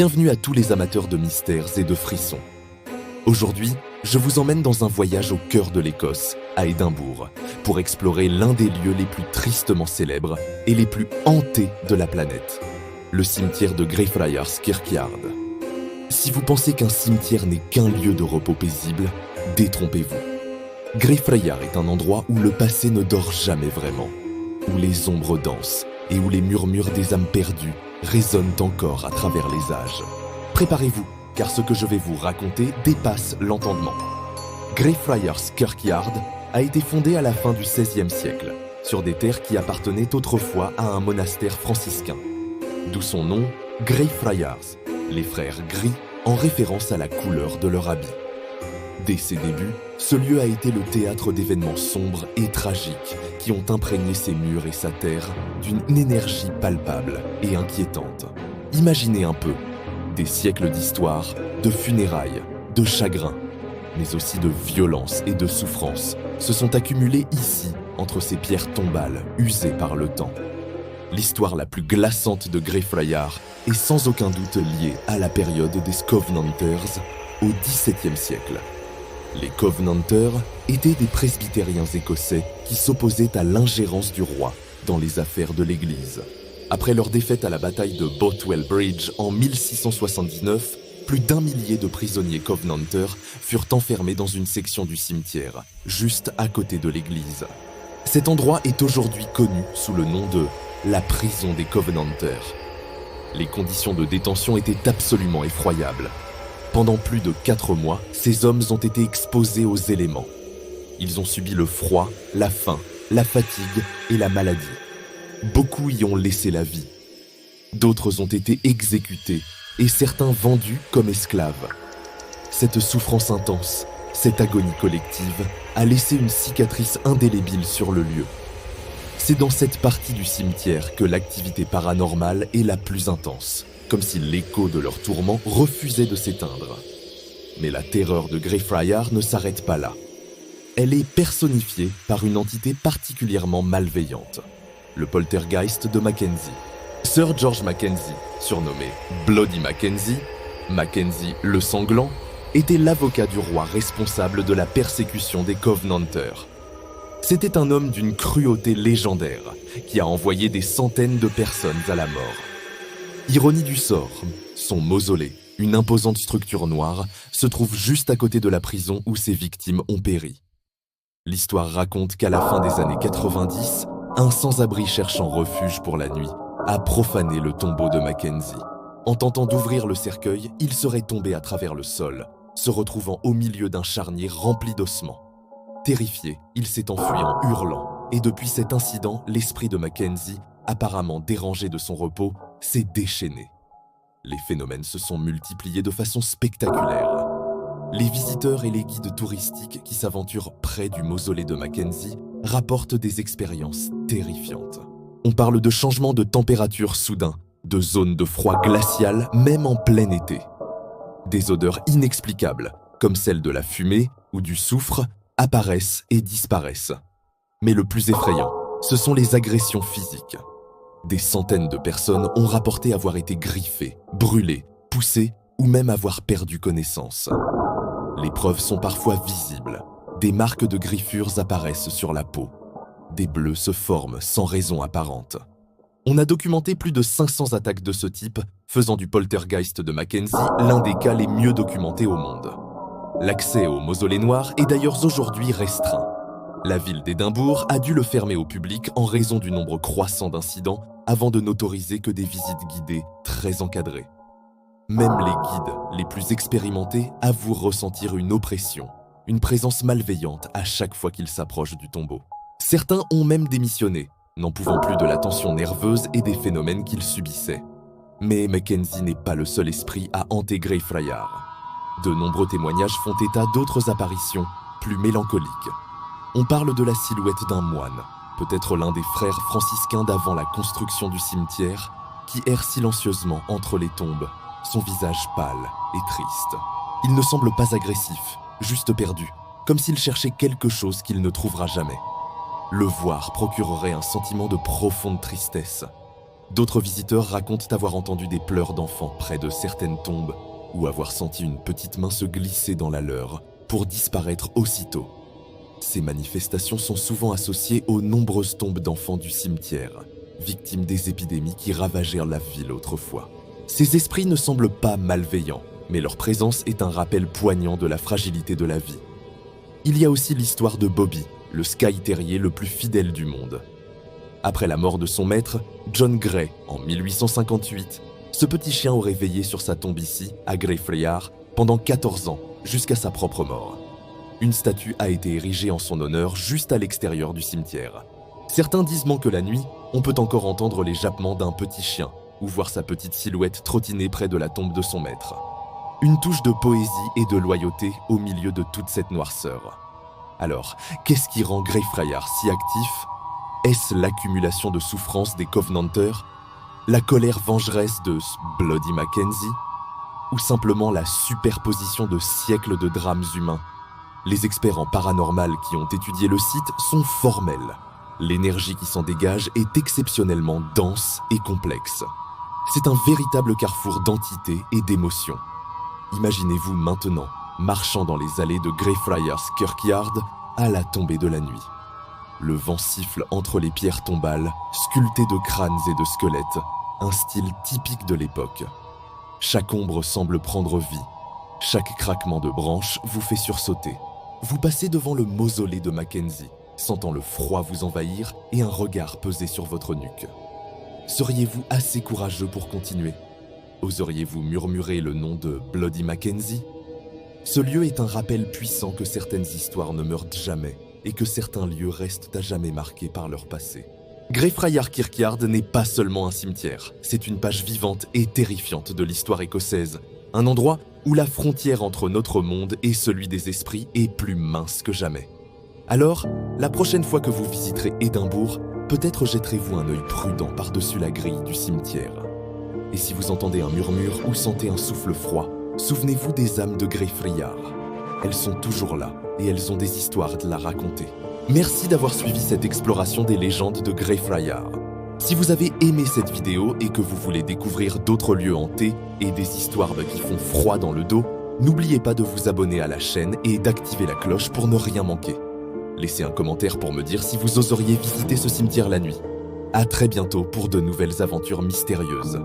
Bienvenue à tous les amateurs de mystères et de frissons. Aujourd'hui, je vous emmène dans un voyage au cœur de l'Écosse, à Édimbourg, pour explorer l'un des lieux les plus tristement célèbres et les plus hantés de la planète, le cimetière de Greyfriars Kirkyard. Si vous pensez qu'un cimetière n'est qu'un lieu de repos paisible, détrompez-vous. Greyfriars est un endroit où le passé ne dort jamais vraiment, où les ombres dansent et où les murmures des âmes perdues résonnent encore à travers les âges. Préparez-vous, car ce que je vais vous raconter dépasse l'entendement. Greyfriars Kirkyard a été fondé à la fin du XVIe siècle, sur des terres qui appartenaient autrefois à un monastère franciscain. D'où son nom, Greyfriars, les frères gris, en référence à la couleur de leur habit. Dès ses débuts, ce lieu a été le théâtre d'événements sombres et tragiques qui ont imprégné ses murs et sa terre d'une énergie palpable et inquiétante. Imaginez un peu, des siècles d'histoire, de funérailles, de chagrin, mais aussi de violence et de souffrance se sont accumulés ici, entre ces pierres tombales usées par le temps. L'histoire la plus glaçante de Greyfriars est sans aucun doute liée à la période des Covenanters au XVIIe siècle. Les Covenanters étaient des presbytériens écossais qui s'opposaient à l'ingérence du roi dans les affaires de l'Église. Après leur défaite à la bataille de Bothwell Bridge en 1679, plus d'1 millier de prisonniers Covenanters furent enfermés dans une section du cimetière, juste à côté de l'église. Cet endroit est aujourd'hui connu sous le nom de la prison des Covenanters. Les conditions de détention étaient absolument effroyables. Pendant plus de 4 mois, ces hommes ont été exposés aux éléments. Ils ont subi le froid, la faim, la fatigue et la maladie. Beaucoup y ont laissé la vie. D'autres ont été exécutés et certains vendus comme esclaves. Cette souffrance intense, cette agonie collective, a laissé une cicatrice indélébile sur le lieu. C'est dans cette partie du cimetière que l'activité paranormale est la plus intense, comme si l'écho de leurs tourments refusait de s'éteindre. Mais la terreur de Greyfriars ne s'arrête pas là. Elle est personnifiée par une entité particulièrement malveillante, le poltergeist de Mackenzie. Sir George Mackenzie, surnommé Bloody Mackenzie, Mackenzie le Sanglant, était l'avocat du roi responsable de la persécution des Covenanters. C'était un homme d'une cruauté légendaire qui a envoyé des centaines de personnes à la mort. Ironie du sort, son mausolée, une imposante structure noire, se trouve juste à côté de la prison où ses victimes ont péri. L'histoire raconte qu'à la fin des années 90, un sans-abri cherchant refuge pour la nuit a profané le tombeau de Mackenzie. En tentant d'ouvrir le cercueil, il serait tombé à travers le sol, se retrouvant au milieu d'un charnier rempli d'ossements. Terrifié, il s'est enfui en hurlant, et depuis cet incident, l'esprit de Mackenzie, apparemment dérangé de son repos, s'est déchaîné. Les phénomènes se sont multipliés de façon spectaculaire. Les visiteurs et les guides touristiques qui s'aventurent près du mausolée de Mackenzie rapportent des expériences terrifiantes. On parle de changements de température soudains, de zones de froid glacial même en plein été. Des odeurs inexplicables, comme celle de la fumée ou du soufre, apparaissent et disparaissent. Mais le plus effrayant, ce sont les agressions physiques. Des centaines de personnes ont rapporté avoir été griffées, brûlées, poussées ou même avoir perdu connaissance. Les preuves sont parfois visibles. Des marques de griffures apparaissent sur la peau. Des bleus se forment sans raison apparente. On a documenté plus de 500 attaques de ce type, faisant du poltergeist de Mackenzie l'un des cas les mieux documentés au monde. L'accès au mausolée noir est d'ailleurs aujourd'hui restreint. La ville d'Édimbourg a dû le fermer au public en raison du nombre croissant d'incidents avant de n'autoriser que des visites guidées très encadrées. Même les guides les plus expérimentés avouent ressentir une oppression, une présence malveillante à chaque fois qu'ils s'approchent du tombeau. Certains ont même démissionné, n'en pouvant plus de la tension nerveuse et des phénomènes qu'ils subissaient. Mais Mackenzie n'est pas le seul esprit à hanter Greyfriars. De nombreux témoignages font état d'autres apparitions, plus mélancoliques. On parle de la silhouette d'un moine, peut-être l'un des frères franciscains d'avant la construction du cimetière, qui erre silencieusement entre les tombes, son visage pâle et triste. Il ne semble pas agressif, juste perdu, comme s'il cherchait quelque chose qu'il ne trouvera jamais. Le voir procurerait un sentiment de profonde tristesse. D'autres visiteurs racontent avoir entendu des pleurs d'enfants près de certaines tombes ou avoir senti une petite main se glisser dans la leur pour disparaître aussitôt. Ces manifestations sont souvent associées aux nombreuses tombes d'enfants du cimetière, victimes des épidémies qui ravagèrent la ville autrefois. Ces esprits ne semblent pas malveillants, mais leur présence est un rappel poignant de la fragilité de la vie. Il y a aussi l'histoire de Bobby, le Skye Terrier le plus fidèle du monde. Après la mort de son maître, John Gray, en 1858, ce petit chien aurait veillé sur sa tombe ici, à Greyfriars, pendant 14 ans, jusqu'à sa propre mort. Une statue a été érigée en son honneur juste à l'extérieur du cimetière. Certains disent que la nuit, on peut encore entendre les jappements d'un petit chien ou voir sa petite silhouette trottiner près de la tombe de son maître. Une touche de poésie et de loyauté au milieu de toute cette noirceur. Alors, qu'est-ce qui rend Greyfriars si actif ? Est-ce l'accumulation de souffrances des Covenanters, la colère vengeresse de Bloody Mackenzie, ou simplement la superposition de siècles de drames humains ? Les experts en paranormal qui ont étudié le site sont formels. L'énergie qui s'en dégage est exceptionnellement dense et complexe. C'est un véritable carrefour d'entités et d'émotions. Imaginez-vous maintenant, marchant dans les allées de Greyfriars Kirkyard à la tombée de la nuit. Le vent siffle entre les pierres tombales, sculptées de crânes et de squelettes, un style typique de l'époque. Chaque ombre semble prendre vie. Chaque craquement de branches vous fait sursauter. Vous passez devant le mausolée de Mackenzie, sentant le froid vous envahir et un regard peser sur votre nuque. Seriez-vous assez courageux pour continuer ? Oseriez-vous murmurer le nom de Bloody Mackenzie ? Ce lieu est un rappel puissant que certaines histoires ne meurent jamais et que certains lieux restent à jamais marqués par leur passé. Greyfriars Kirkyard n'est pas seulement un cimetière, c'est une page vivante et terrifiante de l'histoire écossaise, un endroit où la frontière entre notre monde et celui des esprits est plus mince que jamais. Alors, la prochaine fois que vous visiterez Édimbourg, peut-être jetterez-vous un œil prudent par-dessus la grille du cimetière. Et si vous entendez un murmure ou sentez un souffle froid, souvenez-vous des âmes de Greyfriars. Elles sont toujours là et elles ont des histoires à la raconter. Merci d'avoir suivi cette exploration des légendes de Greyfriars. Si vous avez aimé cette vidéo et que vous voulez découvrir d'autres lieux hantés et des histoires qui font froid dans le dos, n'oubliez pas de vous abonner à la chaîne et d'activer la cloche pour ne rien manquer. Laissez un commentaire pour me dire si vous oseriez visiter ce cimetière la nuit. À très bientôt pour de nouvelles aventures mystérieuses.